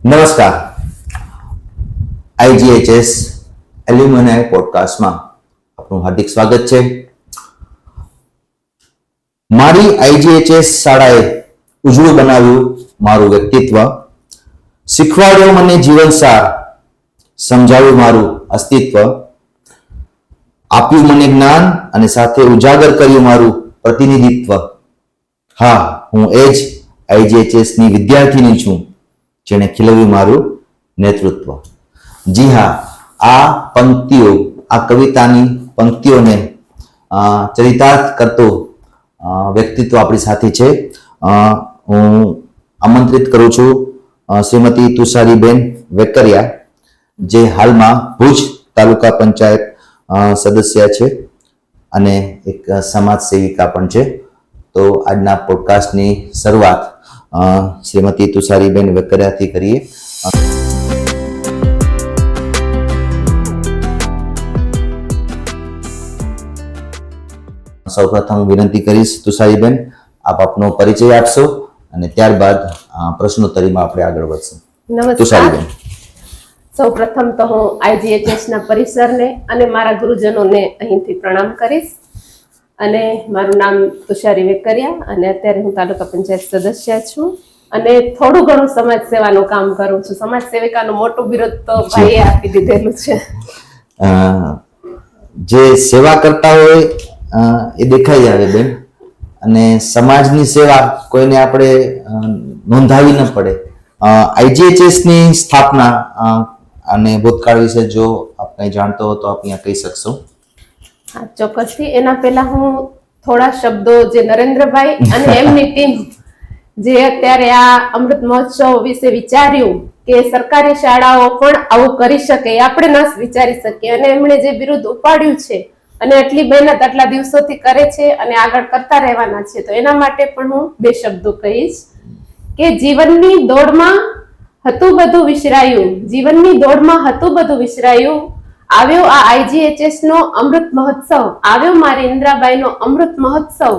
નમસ્કાર. આઈજીએચએસ એલ્યુમિનાય પોડકાસ્ટમાં આપનું હાર્દિક સ્વાગત છે. મારી આઈજીએચએસ શાળાએ ઉજળું બનાવ્યું મારું વ્યક્તિત્વ, શીખવાડ્યો મને જીવનસાર, સમજાવ્યું મારું અસ્તિત્વ, આપ્યું મને જ્ઞાન અને સાથે ઉજાગર કર્યું મારું પ્રતિનિધિત્વ. હા, હું એ જ આઈજીએચએસ ની વિદ્યાર્થીની છું જેણે ખીલવ્યું મારું નેતૃત્વ. જી હા, આ પંક્તિઓ, આ કવિતાની પંક્તિઓને ચરિતાર્થ કરતો વ્યક્તિત્વ આપણી સાથે છે. હું આમંત્રિત કરું છું શ્રીમતી તુષારીબેન વેકરિયા, જે હાલમાં ભુજ તાલુકા પંચાયત સદસ્ય છે અને એક સમાજ સેવિકા પણ છે. તો આજના પોડકાસ્ટની શરૂઆત શ્રીમતી તુષારીબેન વેકરિયાથી કરીએ. સૌપ્રથમ વિનંતી કરીશ તુષારીબેન, આપ આપનો પરિચય આપશો અને ત્યારબાદ પ્રશ્નોત્તરીમાં આપણે આગળ વધશું. તુષારીબેન, સૌપ્રથમ તો હું આઈજીએચએસ ના પરિસરને અને મારા ગુરુજનોને અહીંથી પ્રણામ કરીશ. અને મારું નામ તુષારી વેકરિયા અને અત્યારે હું તાલુકા પંચાયત સદસ્ય છું અને થોડું ઘણું સમાજ સેવાનું કામ કરું છું. સમાજ સેવિકાનું મોટું બિરુદ તો ભાઈએ આપી દીધેલું છે. જે સેવા કરતા હોય એ દેખાઈ આવે બેન, અને સમાજની સેવા કોઈને આપણે નોંધાવી ન પડે. આઈજીએચએસ ની સ્થાપના અને ભૂતકાળ વિશે જો આપ કંઈ જાણતો હો તો આપ અહીંયા કહી શકશો. હા, ચોક્કસથી. એના પહેલા હું થોડા શબ્દો જે નરેન્દ્રભાઈ અને એમની ટીમ જે અત્યારે આ અમૃત મહોત્સવ વિશે વિચાર્યું કે સરકારી શાળાઓ પણ આવું કરી શકે, આપણે ન વિચારી શકીએ, અને એમણે જે બિરુદ ઉપાડ્યું છે અને આટલી મહેનત આટલા દિવસોથી કરે છે અને આગળ કરતા રહેવાના છે, તો એના માટે પણ હું બે શબ્દો કહીશ કે જીવનની દોડમાં હતું બધું વિસરાયું, જીવનની દોડમાં હતું બધું વિસરાયું, આવ્યો આ આઈજીએચએસ નો અમૃત મહોત્સવ, આવ્યો મારી ઇન્દ્રાબાઈ નો અમૃત મહોત્સવ,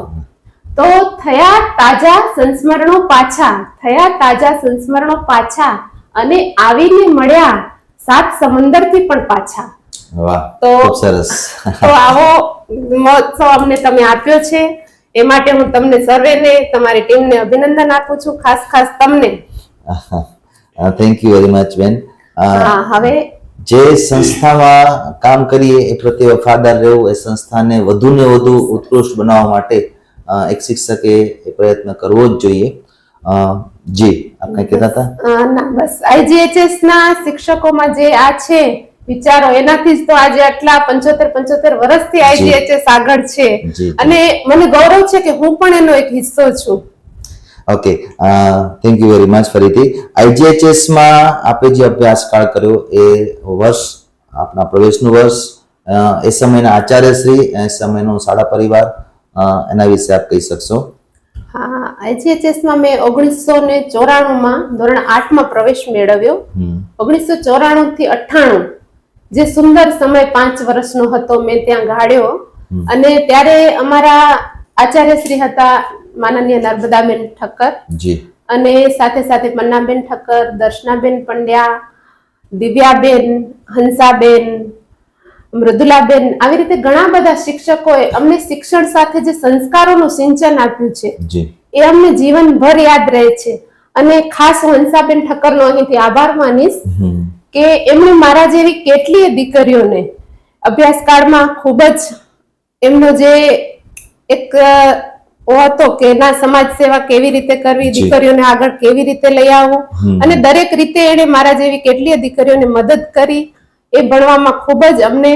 તો થયા તાજા સંસ્મરણો પાછા, થયા તાજા સંસ્મરણો પાછા, અને આવીને મળ્યા સાત સમંદર થી પણ પાછા. વાહ, તો ખૂબ સરસ. તો આવો મહોત્સવ અમને તમે આપ્યો છે, એ માટે હું તમને સર્વેને, તમારી ટીમને અભિનંદન આપું છું, ખાસ તમને. થેન્ક યુ વેરી મચ બેન. હવે જે સંસ્થામાં કામ કરીએ એ પ્રત્યે વફાદાર રહેવું, એ સંસ્થાને વધુ ને વધુ ઉત્કૃષ્ટ બનાવવા માટે એક શિક્ષકે એ પ્રયત્ન કરવો જ જોઈએ. જી, આપ કઈ કહેતા હતા? ના, બસ આઈજીએચએસ ના શિક્ષકોમાં જે આ છે વિચારો, એનાથી જ તો આજે આટલા 75 વર્ષથી આઈજીએચએસ આગળ છે, અને મને ગૌરવ છે કે હું પણ એનો એક હિસ્સો છું. Okay, thank you very much. ફરીથી આઈજીએચએસ માં આપે જે અભ્યાસકાળ કર્યો એ વર્ષ, આપના પ્રવેશનું વર્ષ, એ સમયના આચાર્યશ્રી, એ સમયનો શાળા પરિવાર, એના વિશે આપ કહી શકશો? હા, આઈજીએચએસ માં મેં 1994 માં ધોરણ 8 માં પ્રવેશ મેળવ્યો. 1994 થી 98 જે સુંદર સમય 5 વર્ષનો હતો મેં ત્યાં ગાળ્યો. અને ત્યારે અમારા આચાર્યશ્રી હતા માનનીય નર્મદાબેન ઠક્કર, અને સાથે સાથે મન્નાબેન ઠક્કર, દર્શનાબેન પંડ્યા, દિવ્યાબેન, હંસાબેન, મૃદુલાબેન, આવી રીતે ઘણા બધા શિક્ષકોએ અમને શિક્ષણ સાથે જે સંસ્કારોનું સિંચન આપ્યું છે એ અમને જીવનભર યાદ રહે છે. અને ખાસ હું હંસાબેન ઠક્કરનો અહીંથી આભાર માનીશ કે એમણે મારા જેવી કેટલીય દીકરીઓને અભ્યાસકાળમાં ખૂબ જ એમનો જે એક હતો કે ના, સમાજ સેવા કેવી રીતે કરવી, દીકરીઓને આગળ કેવી રીતે લઈ આવવું, અને દરેક રીતે એને મારા જેવી કેટલીય દીકરીઓને મદદ કરી, એ ભણવામાં ખૂબ જ અમને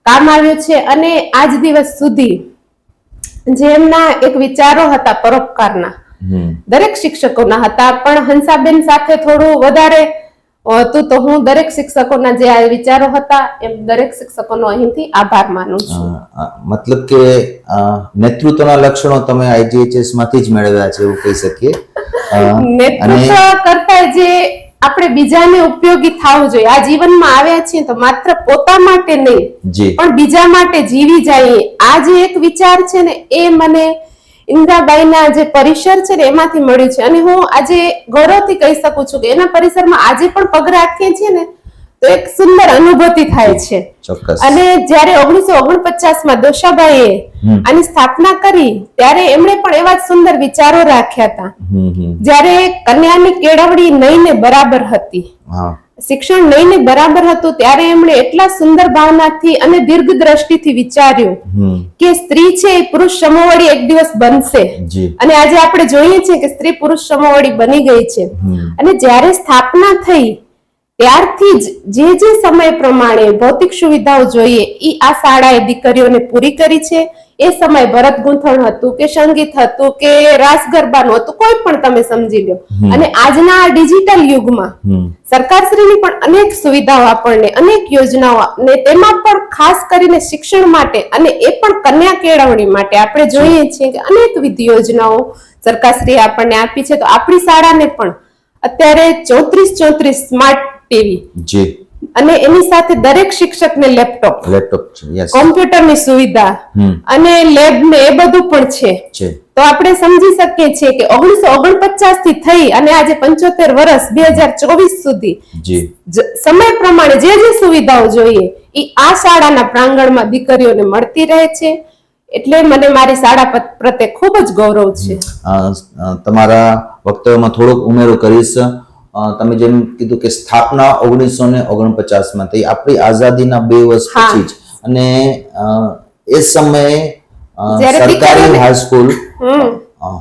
કામ આવ્યું છે. અને આજ દિવસ સુધી જે એમના એક વિચારો હતા પરોપકારના, દરેક શિક્ષકોના હતા, પણ હંસાબેન સાથે થોડું વધારે હતું, તો હું દરેક શિક્ષકોના જે આ વિચારો હતા એમ દરેક શિક્ષકોનો અહીંથી આભાર માનું છું. મતલબ કે નેતૃત્વના લક્ષણો તમે આઈજીએચએસ માંથી જ મેળવ્યા છે એવું કહી શકીએ. નેતૃત્વ કરતા જે આપણે બીજાને ઉપયોગી થવું જોઈએ. આ જીવનમાં આવ્યા છીએ તો માત્ર પોતા માટે નહીં પણ બીજા માટે જીવી જઈએ. આ જે એક વિચાર છે ને, એ મને ઇન્દ્રાબાઈના જે પરિસર છે ને એમાંથી મળ્યું છે. અને હું આજે ગૌરવથી કહી શકું છું કે એના પરિસરમાં આજે પણ પગ રાખીએ છીએ ને તો એક સુંદર અનુભૂતિ થાય છે. ચોક્કસ. અને જ્યારે 1949માં દોશાબાઈએ આની સ્થાપના કરી ત્યારે એમણે પણ એવા જ સુંદર વિચારો રાખ્યા હતા. જ્યારે કન્યાની કેળવણી નહીને બરાબર હતી, હા, શિક્ષણ નહીને બરાબર હતું, ત્યારે એમણે એટલા સુંદર ભાવનાથી અને દીર્ઘ દ્રષ્ટિથી વિચાર્યું કે સ્ત્રી છે એ પુરુષ સમોવડી એક દિવસ બનશે. જી. અને આજે આપણે જોઈએ છીએ કે સ્ત્રી પુરુષ સમોવડી બની ગઈ છે. અને જ્યારે સ્થાપના થઈ ત્યારથી જ જે સમય પ્રમાણે ભૌતિક સુવિધાઓ જોઈએ એ આ શાળાએ દીકરીઓને પૂરી કરી છે. એ સમય ભરત ગૂંથણ હતું કે સંગીત હતું કે રાસ ગરબાનું હતું, કોઈ પણ તમે સમજી લો. અને આજના આ ડિજિટલ યુગમાં સરકારશ્રીની પણ અનેક સુવિધાઓ આપણને, અનેક યોજનાઓ, ને તેમાં પણ ખાસ કરીને શિક્ષણ માટે અને એ પણ કન્યા કેળવણી માટે આપણે જોઈએ છીએ કે અનેકવિધ યોજનાઓ સરકારશ્રીએ આપણને આપી છે. તો આપણી શાળાને પણ અત્યારે 34 સ્માર્ટ ટીવી, જી, અને એની સાથે દરેક શિક્ષકને લેપટોપ છે, યસ, કોમ્પ્યુટરની સુવિધા અને લેબ ને એ બધું પણ છે. તો આપણે સમજી શકીએ છીએ કે 1949 થી થઈ અને આજે 75 વર્ષ 2024 સુધી સમય પ્રમાણે જે સુવિધાઓ જોઈએ એ આ શાળાના પ્રાંગણમાં દીકરીઓને મળતી રહે છે. એટલે મને મારી શાળા પ્રત્યે ખૂબ જ ગૌરવ છે. તમારા વક્તવ્યમાં થોડોક ઉમેરો કરીશ. તમે જેમ કીધું કે સ્થાપના 1949માં થઈ, આપણી આઝાદીના 2 વર્ષ પછી જ, અને એ સમયે સરકારી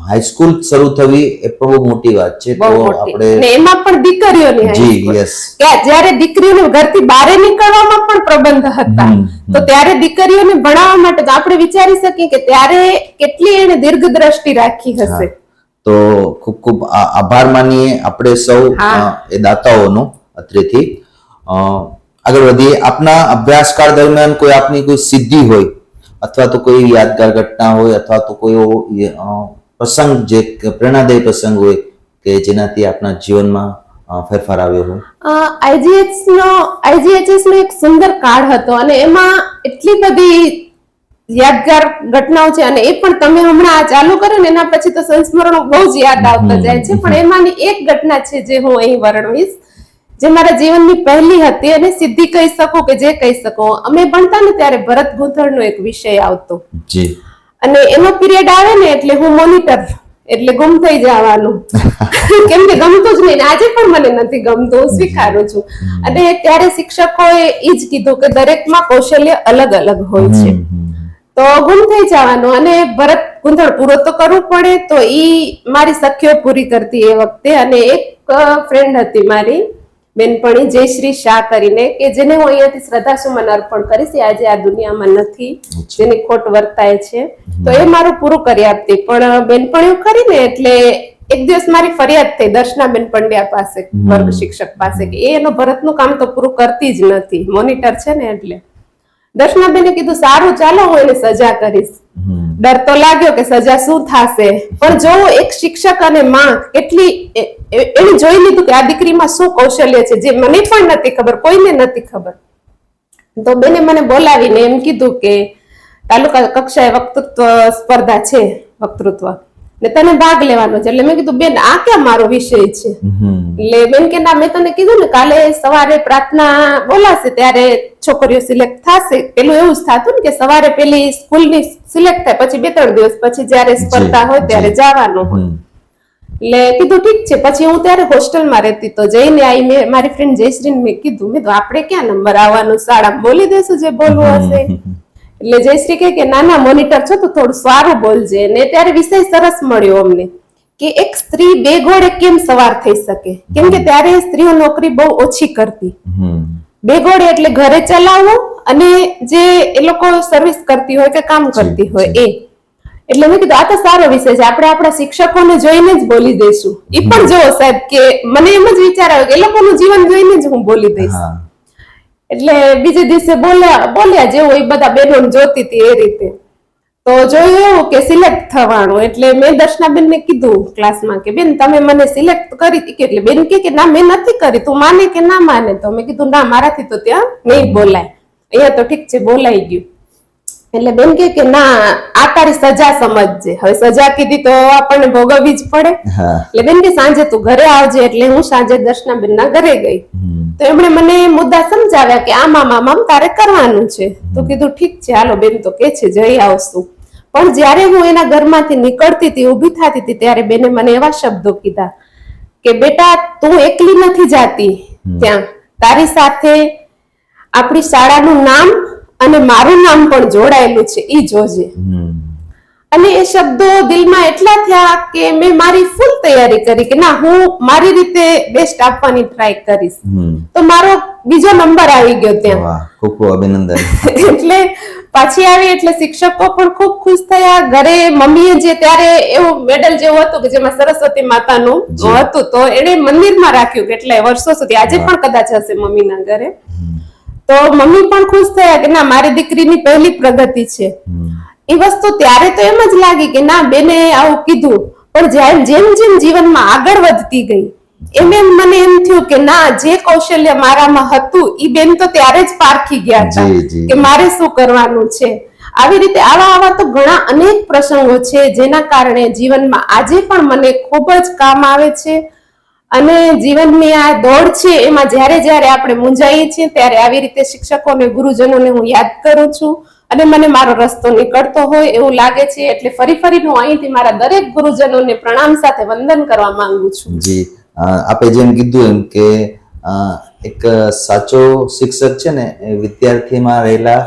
હાઈસ્કૂલ શરૂ થવી એ પણ બહુ મોટી વાત છે. તો આપણે એમાં પણ દીકરીઓની જી, યસ, જ્યારે દીકરીઓને ઘરથી બહાર નીકળવામાં પણ પ્રબંધ હતા, તો ત્યારે દીકરીઓને ભણાવવા માટે તો આપણે વિચારી શકીએ કે ત્યારે કેટલી એને દીર્ઘ દ્રષ્ટિ રાખી હશે. તો ખૂબ ખૂબ આભાર માનીએ આપણે સૌ એ દાતાઓનો અત્રેથી. આગળ વધીએ. આપના અભ્યાસકાળ દરમિયાન કોઈ આપની કોઈ સિદ્ધિ હોય અથવા તો કોઈ યાદગાર ઘટના હોય અથવા તો કોઈ પ્રસંગ જે પ્રેરણાદાયી પ્રસંગ હોય કે જેનાથી આપના જીવનમાં ફેરફાર આવ્યો હોય? આઈજીએચએસ નો એક સુંદર કાળ હતો અને એમાં એટલી બધી યાદગાર ઘટનાઓ છે. અને એ પણ તમે હમણાં ચાલુ કરો ને એના પછી તો સંસ્મરણો બહુ જ યાદ આવતા જાય છે. પણ એમાંની એક ઘટના છે જે હું અહીં વર્ણવીશ, જે મારા જીવનની પહેલી હતી અને સિદ્ધિ કહી શકું કે જે કહી શકું. અમે ભણતા ને ત્યારે ભરત ગૂંથણનો એક વિષય આવતો, અને એનો પીરિયડ આવે ને એટલે હું મોનિટર, એટલે ગુમ થઈ જવાનું કેમ કે ગમતું જ નહીં. આજે પણ મને નથી ગમતું, હું સ્વીકારું છું. અને ત્યારે શિક્ષકોએ એ જ કીધું કે દરેકમાં કૌશલ્ય અલગ અલગ હોય છે, તો ગુમ થઈ જવાનું અને ભરત ગૂંથણ પૂરો તો કરવું પડે. તો ઈ મારી સખીઓ પૂરી કરતી એ વખતે, અને એક ફ્રેન્ડ હતી મારી બેનપણી જયશ્રી શાહ કરીને, કે જેને હું અહીંયાથી શ્રદ્ધાસુમન અર્પણ કરીશ. આજે આ દુનિયામાં નથી, જેની ખોટ વર્તાય છે, તો એ મારું પૂરું કરી આપતી. પણ બેનપણીઓ કરીને એટલે એક દિવસ મારી ફરિયાદ થઈ દર્શનાબેન પંડ્યા પાસે, વર્ગ શિક્ષક પાસે, કે એનો ભરતનું કામ તો પૂરું કરતી જ નથી, મોનિટર છે ને. એટલે દર્શનાબેને કીધું સારું ચાલો હું એને સજા કરીશ. ડર તો લાગ્યો કે સજા શું થશે, પણ જો એક શિક્ષક અને માં કેટલી એને જોઈ લીધું કે આ દીકરીમાં શું કૌશલ્ય છે જે મને પણ નથી ખબર, કોઈને નથી ખબર. તો બેને મને બોલાવીને એમ કીધું કે તાલુકા કક્ષાએ વક્તૃત્વ સ્પર્ધા છે, વક્તૃત્વ ને તને ભાગ લેવાનો છે. એટલે મેં કીધું બેન આ ક્યાં મારો વિષય છે? એટલે બેન કે ના મેં તને કીધું ને કાલે સવારે પ્રાર્થના બોલાશે ત્યારે છોકરીઓ સિલેક્ટ થશે. પેલું એવું જ થતું ને કે સવારે પેલી સ્કૂલની સિલેક્ટ થાય, પછી 2-3 દિવસ પછી જયારે સ્પર્ધા હોય ત્યારે જવાનું હોય. એટલે કીધું ઠીક છે. પછી હું ત્યારે હોસ્ટેલમાં રહેતી, તો જઈને આવી મેં મારી ફ્રેન્ડ જયશ્રીને મેં કીધું, મેં તો આપણે ક્યાં નંબર આવવાનું, શાળામાં બોલી દેશું જે બોલવું હશે. એટલે જયશ્રી કહે કે ના ના મોનિટર છો તો થોડું સારું બોલજે. ને ત્યારે વિષય સરસ મળ્યો અમને કે એક સ્ત્રી 2 ઘોડે કેમ સવાર થઈ શકે, કેમ કે ત્યારે સ્ત્રીઓ નોકરી બહુ ઓછી કરતી. 2 ઘોડે એટલે ઘરે ચલાવવું અને જે એ લોકો સર્વિસ કરતી હોય કે કામ કરતી હોય એ. એટલે મેં કીધું આ તો સારો વિષય છે, આપણે આપણા શિક્ષકોને જોઈને જ બોલી દઈશું. એ પણ જો સાહેબ કે મને એમ જ વિચાર આવ્યો કે એ લોકોનું જીવન જોઈને જ હું બોલી દઈશ. એટલે બીજે દિવસે બોલ્યા જેવું એ બધા બહેનો જોતી હતી એ રીતે. તો જોયું એવું કે સિલેક્ટ થવાનું. એટલે મેં દર્શનાબેન ને કીધું ક્લાસમાં કે બેન તમે મને સિલેક્ટ કરી હતી? એટલે બેન કે ના મેં નથી કરી, તું માને કે ના માને? તો મેં કીધું ના મારાથી તો ત્યાં નહીં બોલાય, અહીંયા તો ઠીક છે બોલાઈ ગયું. એટલે બેન કે ના આ તારી સજા સમજજે. હવે સજા કીધી તો આપણને ભોગવવી જ પડે. હા એટલે બેન કે સાંજે તું ઘરે આવજે. એટલે હું સાંજે દર્શનાબેન ના ઘરે ગઈ. તો એમણે મને મુદ્દા સમજાવ્યા કે આમ તારે કરવાનું છે. તો કીધું ઠીક છે, હાલો બેન તો કે છે જઈ આવશું. પણ જ્યારે હું એના ઘરમાંથી નીકળતી હતી, ઊભી થતી હતી, ત્યારે બેને મને એવા શબ્દો કીધા કે બેટા તું એકલી નથી જાતી ત્યાં, તારી સાથે આપણી શાળાનું નામ અને મારું નામ પણ જોડાયેલું છે, ઈ જોજે. અને એ શબ્દો દિલમાં એટલા થયા કે મેં મારી ફૂલ તૈયારી કરી કે ના હું મારી રીતે બેસ્ટ આપવાની ટ્રાય કરીશ. તો મારો બીજો નંબર આવી ગયો ત્યાં. વાહ, ખૂબ ખૂબ અભિનંદન. એટલે પાછી આવી એટલે શિક્ષકો પણ ખૂબ ખુશ થયા. ઘરે મમ્મીએ જે ત્યારે એવું મેડલ જેવું હતું કે જેમાં સરસ્વતી માતાનું હતું, તો એને મંદિરમાં રાખ્યું કેટલાય વર્ષો સુધી. આજે પણ કદાચ હશે મમ્મીના ઘરે. તો મમ્મી પણ ખુશ થયા કે ના મારી દીકરીની પહેલી પ્રગતિ છે. એ વસ્તુ ત્યારે તો એમ જ લાગી કે ના બેને આવું કીધું, પણ જ્યારે જેમ જેમ જીવનમાં આગળ વધતી ગઈ એમ એમ મને એમ થયું કે ના જે કૌશલ્ય મારામાં હતું ઈ બેન તો ત્યારે જ પારખી ગયા હતા કે મારે શું કરવાનું છે. આવી રીતે આવા તો ઘણા અનેક પ્રસંગો છે જેના કારણે જીવનમાં આજે પણ મને ખૂબ જ કામ આવે છે. અને જીવનની આ દોડ છે એમાં જ્યારે જ્યારે આપણે મૂંઝાઈએ છીએ ત્યારે આવી રીતે શિક્ષકો અને ગુરુજનોને હું યાદ કરું છું અને મને મારો રસ્તો નીકળતો હોય એવું લાગે છે. એટલે ફરી હું અહીંથી મારા દરેક ગુરુજનોને પ્રણામ સાથે વંદન કરવા માંગુ છું. જી, આપે જેમ કીધું એમ કે એક સાચો શિક્ષક છે ને એ વિદ્યાર્થીમાં રહેલા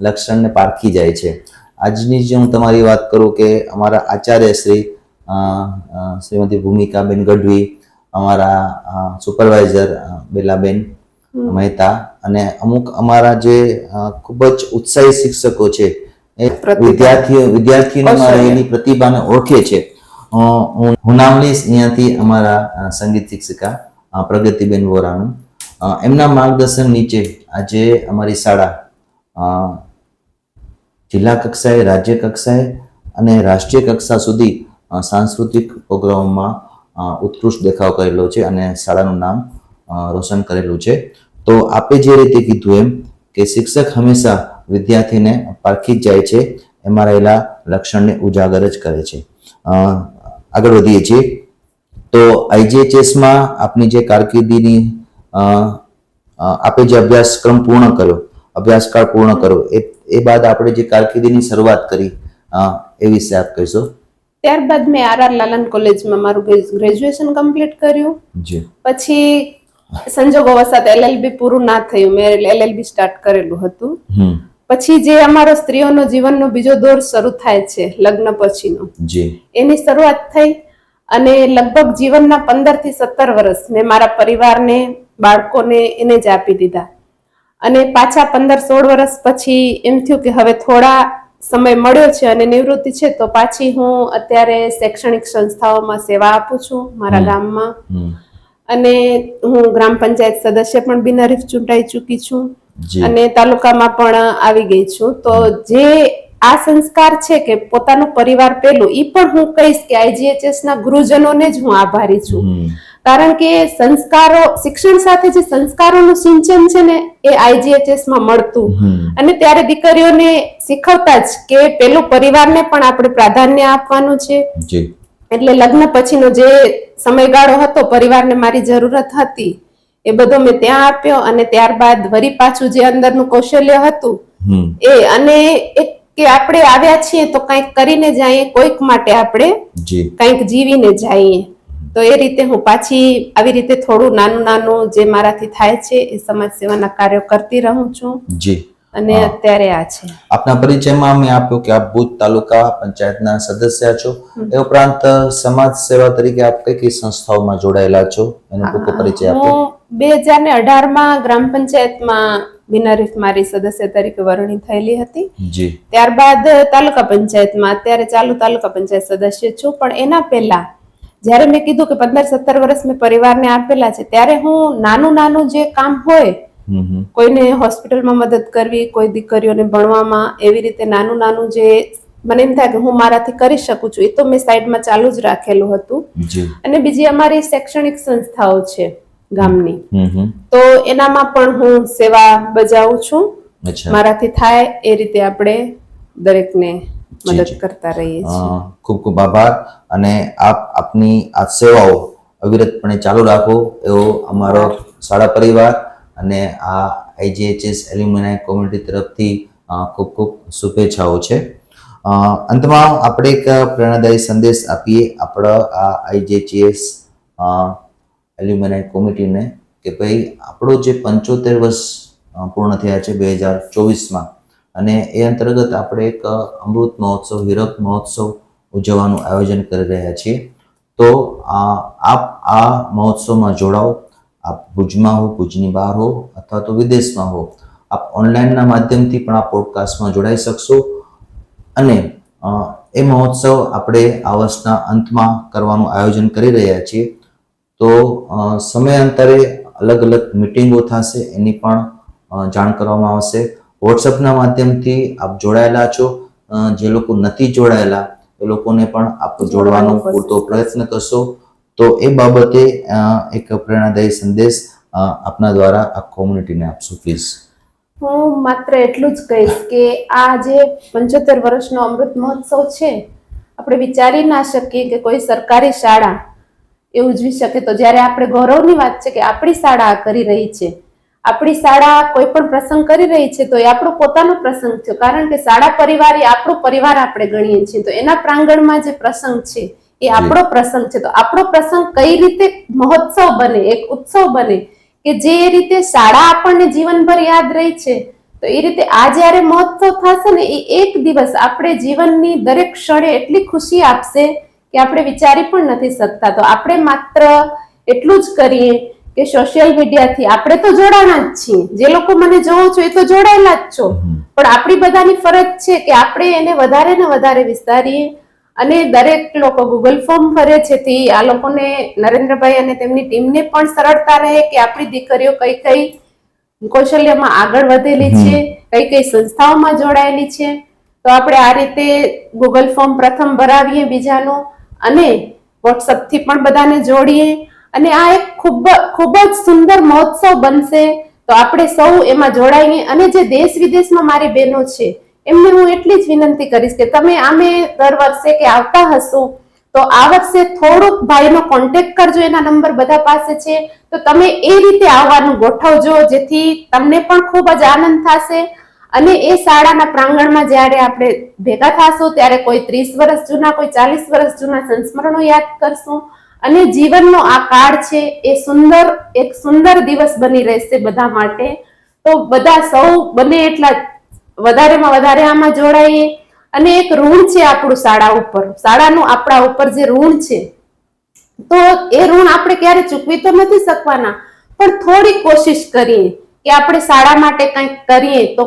લક્ષણને પારખી જાય છે. આજની જે હું તમારી વાત કરું કે અમારા આચાર્ય શ્રીમતી ભૂમિકાબેન ગઢવી, અમારા સુપરવાઇઝર બેલાબેન મહેતા અને અમુક અમારા જે ખૂબ જ ઉત્સાહી શિક્ષકો છે એ વિદ્યાર્થીઓમાં રહેલી પ્રતિભાને ઓળખે છે. હું નામ લઈશ અહીંયાથી અમારા સંગીત શિક્ષિકા પ્રગતિબેન વોરાનું. એમના માર્ગદર્શન નીચે આજે અમારી શાળા જિલ્લા કક્ષાએ, રાજ્ય કક્ષાએ અને રાષ્ટ્રીય કક્ષા સુધી સાંસ્કૃતિક પ્રોગ્રામોમાં ઉત્કૃષ્ટ દેખાવ કરેલો છે અને શાળાનું નામ રોશન કરેલું છે. તો આપે જે રીતે કીધું એમ કે શિક્ષક હંમેશા વિદ્યાર્થીને પારખી જ જાય છે, એમાં રહેલા લક્ષણને ઉજાગર જ કરે છે. આગળ વધીએ છીએ તો આઈજીએચએસમાં આપની જે કારકિર્દીની આપે જે અભ્યાસકાળ પૂર્ણ કર્યો એ બાદ આપણે જે કારકિર્દીની શરૂઆત કરી એ વિશે આપ કહીશો. ત્યારબાદ મેં આર લાલન કોલેજમાં મારું ગ્રેજ્યુએશન કમ્પ્લીટ કર્યું. પછી સંજોગોવશાત એલએલબી પૂરું ના થયું, મેં એલએલબી સ્ટાર્ટ કરેલું હતું. પછી જે અમારો સ્ત્રીઓનો જીવનનો બીજો દોર શરૂ થાય છે લગ્ન પછીનો, એની શરૂઆત થઈ અને લગભગ જીવનના 15 થી 17 વર્ષ મેં મારા પરિવારને, બાળકોને એને જ આપી દીધા. અને પાછા 15-16 વર્ષ પછી એમ થયું કે હવે થોડા સમય મળ્યો છે અને નિવૃત્તિ છે, તો પાછી હું અત્યારે શૈક્ષણિક સંસ્થાઓમાં સેવા આપું છું મારા ગામમાં. અને હું ગ્રામ પંચાયત સદસ્ય પણ બિનહરીફ ચૂંટાઈ ચૂકી છું અને તાલુકામાં પણ આવી ગઈ છું. તો જે આ સંસ્કાર છે કે પોતાનું પરિવાર પેલું, ઈ પણ હું કહીશ કે આઈજીએચએસ ના ગુરુજનોને જ હું આભારી છું. કારણ કે સંસ્કારો, શિક્ષણ સાથે જે સંસ્કારોનું સિંચન છે ને એ આઈજીએચએસ માં મળતું. અને ત્યારે દીકરીઓને શીખવતા જ કે પેલું પરિવારને પણ આપણે પ્રાધાન્ય આપવાનું છે. એટલે લગ્ન પછીનો જે સમયગાળો હતો, પરિવારને મારી જરૂરત હતી એ બધો મેં ત્યાં આપ્યો. અને ત્યારબાદ વરી પાછું જે અંદરનું કૌશલ્ય હતું એ, અને એક કે આપણે આવ્યા છીએ તો કંઈક કરીને જઈએ, કોઈક માટે આપણે કંઈક જીવીને જઈએ. તો એ રીતે હું પાછી આવી રીતે થોડું નાનું જે મારાથી થાય છે એ સમાજ સેવાના કાર્યો કરતી રહું છું. અને અત્યારે આ છે. આપના પરિચયમાં મેં આપ્યું કે આપ ભુજ તાલુકા પંચાયતના સદસ્ય છો, એ ઉપરાંત સમાજ સેવા તરીકે આપ કઈ કઈ સંસ્થાઓમાં જોડાયેલા છો એનો ટૂંકો પરિચય આપો. હું 2018માં ગ્રામ પંચાયતમાં બિનહરીફ મારી સદસ્ય તરીકે વરણી થયેલી હતી. ત્યારબાદ તાલુકા પંચાયતમાં અત્યારે ચાલુ તાલુકા પંચાયત સદસ્ય છું. પણ એના પહેલા જયારે મેં કીધું કે 15-17 વર્ષ મેં પરિવારને આપેલા છે, ત્યારે હું નાનું જે કામ હોય, કોઈને હોસ્પિટલમાં મદદ કરવી, કોઈ દીકરીઓને ભણવામાં, એવી રીતે નાનું જે મને એમ થાય કે હું મારાથી કરી શકું છું, એ તો મેં સાઈડમાં ચાલુ જ રાખેલું હતું. અને બીજી અમારી શૈક્ષણિક સંસ્થાઓ છે ગામની, તો એનામાં પણ હું સેવા બજાવું છું. મારાથી થાય એ રીતે આપણે દરેકને મદદ જી. કરતા રહીએ છીએ. ખૂબ ખૂબ આભાર અને આપની આ સેવાઓ અવિરતપણે ચાલુ રાખો એવો અમારો શાળા પરિવાર અને આ IJHS એલ્યુમિનાય કોમ્યુનિટી તરફથી ખૂબ ખૂબ શુભેચ્છાઓ છે. અંતમાં આપણે એક પ્રેરણાદાયી સંદેશ આપીએ આપણા આ IJHS એલ્યુમિનાય કોમિટીને કે ભાઈ આપણો જે 75 વર્ષ પૂર્ણ થયા છે 2024માં અને એ અંતર્ગત આપણે એક અમૃત મહોત્સવ હીરક મહોત્સવ ઉજવવાનું આયોજન કરી રહ્યા છીએ. તો આપ આ મહોત્સવમાં જોડાઓ. આપ ભુજમાં હો, ભુજની બહાર હો અથવા તો વિદેશમાં હો, આપ ઓનલાઈનના માધ્યમથી પણ આ પોડકાસ્ટમાં જોડાઈ શકશો. અને એ મહોત્સવ આપણે આ વર્ષના અંતમાં કરવાનું આયોજન કરી રહ્યા છીએ. તો સમયાંતરે અલગ અલગ મિટિંગો થશે, એની પણ જાણ કરવામાં આવશે. વોટ્સઅપના માધ્યમથી આપ જોડાયેલા છો, જે લોકો નથી જોડાયેલા એ લોકોને પણ આપ જોડવાનો પૂરતો પ્રયત્ન કરશો. તો એ બાબતે એક પ્રેરણાદાયી સંદેશ આપના દ્વારા આ કોમ્યુનિટીને આપશો પ્લીઝ. હું માત્ર એટલું જ કહીશ કે આ જે 75 વર્ષનો અમૃત મહોત્સવ છે, આપણે વિચારી ના શકીએ કે કોઈ સરકારી શાળા એ ઉજવી શકે. તો જ્યારે આપણે ગૌરવની વાત છે કે આપણી શાળા આ કરી રહી છે, આપણી શાળા કોઈ પણ પ્રસંગ કરી રહી છે, તો એ આપણો પોતાનો પ્રસંગ છે. કારણ કે શાળા પરિવાર એ આપણો પરિવાર આપણે ગણીએ છીએ. તો એના પ્રાંગણમાં જે પ્રસંગ છે એ આપણો પ્રસંગ છે. તો આપણો પ્રસંગ કઈ રીતે મહોત્સવ બને, એક ઉત્સવ બને કે જે રીતે શાળા આપણને જીવનભર યાદ રહી છે, તો એ રીતે આ જ્યારે મહોત્સવ થશે ને, એ એક દિવસ આપણે જીવનની દરેક ક્ષણે એટલી ખુશી આપશે કે આપણે વિચારી પણ નથી શકતા. તો આપણે માત્ર એટલું જ કરીએ કે સોશિયલ મીડિયાથી આપણે તો જોડાણા જ છીએ. જે લોકો મને જોવો છો એ તો જોડાયેલા જ છો, પણ આપણી બધાની ફરજ છે કે આપણે એને વધારે ને વધારે વિસ્તારીએ. અને દરેક લોકો ગૂગલ ફોર્મ ભરે છે, તે આ લોકોને નરેન્દ્રભાઈ અને તેમની ટીમને પણ સરળતા રહે કે આપણી દીકરીઓ કઈ કઈ કૌશલ્યમાં આગળ વધેલી છે, કઈ કઈ સંસ્થાઓમાં જોડાયેલી છે. તો આપણે આ રીતે ગૂગલ ફોર્મ પ્રથમ ભરાવીએ બીજાનું, અને વોટ્સઅપ થી પણ બધાને જોડીએ. અને આ એક ખૂબ જ સુંદર મહોત્સવ બનશે. તો આપણે સૌ એમાં જોડાઈએ. અને જે દેશ વિદેશમાં મારી બહેનો છે એમને હું એટલી જ વિનંતી કરીશ કે તમે આમે દર વર્ષે કે આવતા હશો તો આ વર્ષે થોડુંક ભાઈનો કોન્ટેક્ટ કરજો, એના નંબર બધા પાસે છે. તો તમે એ રીતે આવવાનું ગોઠવજો, જેથી તમને પણ ખૂબ જ આનંદ થશે. અને એ શાળાના પ્રાંગણમાં જ્યારે આપણે ભેગા થશું ત્યારે કોઈ 30 વર્ષ જૂના, કોઈ 40 વર્ષ જૂના સંસ્મરણો યાદ કરશું. અને જીવનનો આ કાળ છે એ એક સુંદર દિવસ બની રહેશે બધા માટે. તો બધા સૌ બને એટલા વધારેમાં વધારે આમાં જોડાઈએ. અને એક ઋણ છે આપણું શાળા ઉપર, શાળાનું આપણા ઉપર જે ઋણ છે, તો એ ઋણ આપણે ક્યારે ચૂકવી તો નથી શકવાના, પણ થોડી કોશિશ કરીએ કે આપણે શાળા માટે કંઈક કરીએ, તો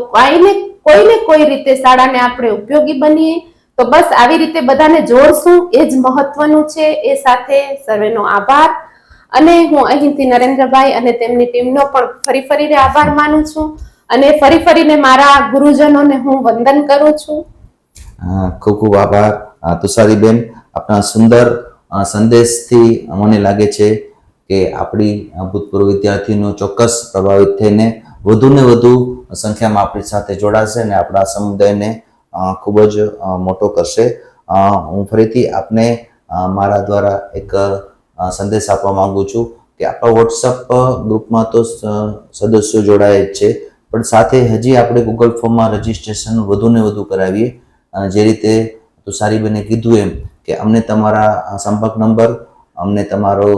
કોઈને કોઈ રીતે શાળાને આપણે ઉપયોગી બનીએ. તો બસ આવી રીતે બધાને જોડશું, એ જ મહત્વનું છે. એ સાથે સર્વેનો આભાર. અને હું અહીંથી નરેન્દ્રભાઈ અને તેમની ટીમનો પણ ફરીને આભાર માનું છું. અને ફરીને મારા ગુરુજનોને હું વંદન કરું છું. ખૂબ ખૂબ આભાર તુષારીબેન. આપના સુંદર સંદેશથી મને લાગે છે કે આપણી ભૂતપૂર્વ વિદ્યાર્થીનો ચોક્કસ પ્રભાવિત થઈને વધુ ને વધુ સંખ્યામાં આપણી સાથે જોડાશે અને આપણા સમુદાયને ખૂબ જ મોટો કરશે. હું ફરીથી આપને મારા દ્વારા એક સંદેશ આપવા માંગુ છું કે આપણા વોટ્સઅપ ગ્રુપમાં તો સદસ્યો જોડાય જ છે, પણ સાથે હજી આપણે ગૂગલ ફોર્મમાં રજીસ્ટ્રેશન વધુ ને વધુ કરાવીએ. જે રીતે તુષારીબેને કીધું એમ કે અમને તમારા સંપર્ક નંબર, અમને તમારો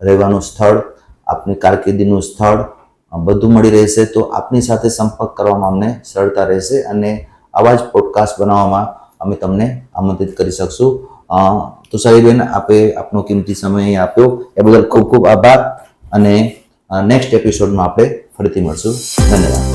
રહેવાનું સ્થળ, આપની કારકિર્દીનું સ્થળ બધું મળી રહેશે. તો આપની સાથે સંપર્ક કરવામાં અમને સરળતા રહેશે અને આવા જ પોડકાસ્ટ બનાવવામાં અમે તમને આમંત્રિત કરી શકશું. તુષારીબેન, આપે આપનો કિંમતી સમય આપ્યો એ બદલ ખૂબ ખૂબ આભાર. અને નેક્સ્ટ એપિસોડમાં આપણે ફરીથી મળશું. ધન્યવાદ.